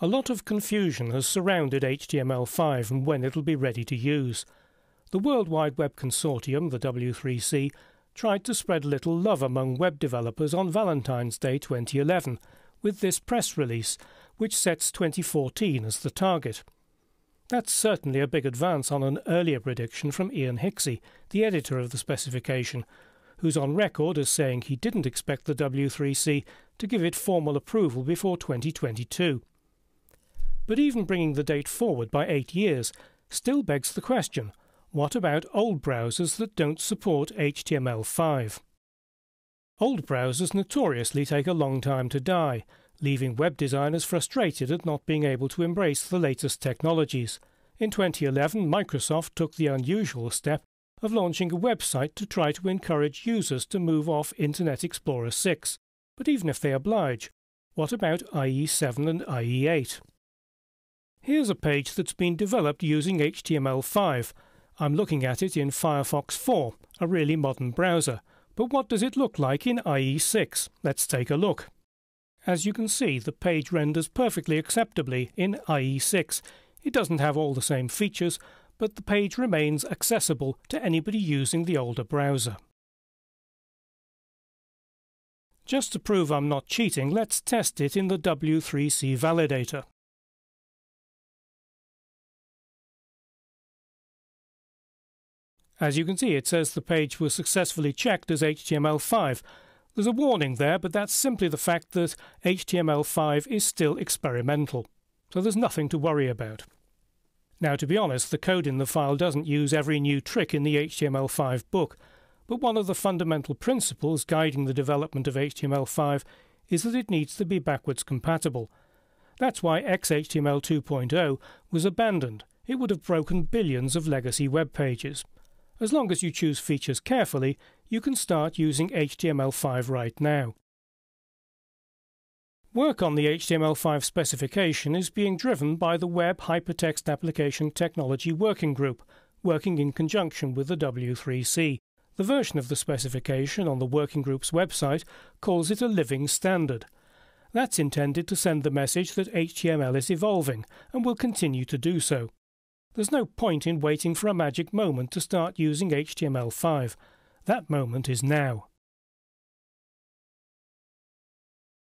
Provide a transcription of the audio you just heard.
A lot of confusion has surrounded HTML5 and when it'll be ready to use. The World Wide Web Consortium, the W3C, tried to spread a little love among web developers on Valentine's Day 2011 with this press release, which sets 2014 as the target. That's certainly a big advance on an earlier prediction from Ian Hicksey, the editor of the specification, who's on record as saying he didn't expect the W3C to give it formal approval before 2022. But even bringing the date forward by 8 years still begs the question, what about old browsers that don't support HTML5? Old browsers notoriously take a long time to die, leaving web designers frustrated at not being able to embrace the latest technologies. In 2011, Microsoft took the unusual step of launching a website to try to encourage users to move off Internet Explorer 6. But even if they oblige, what about IE7 and IE8? Here's a page that's been developed using HTML5. I'm looking at it in Firefox 4, a really modern browser. But what does it look like in IE6? Let's take a look. As you can see, the page renders perfectly acceptably in IE6. It doesn't have all the same features, but the page remains accessible to anybody using the older browser. Just to prove I'm not cheating, let's test it in the W3C validator. As you can see, it says the page was successfully checked as HTML5. There's a warning there, but that's simply the fact that HTML5 is still experimental, so there's nothing to worry about. Now, to be honest, the code in the file doesn't use every new trick in the HTML5 book, but one of the fundamental principles guiding the development of HTML5 is that it needs to be backwards compatible. That's why XHTML 2.0 was abandoned. It would have broken billions of legacy web pages. As long as you choose features carefully, you can start using HTML5 right now. Work on the HTML5 specification is being driven by the Web Hypertext Application Technology Working Group, working in conjunction with the W3C. The version of the specification on the working group's website calls it a living standard. That's intended to send the message that HTML is evolving and will continue to do so. There's no point in waiting for a magic moment to start using HTML5. That moment is now.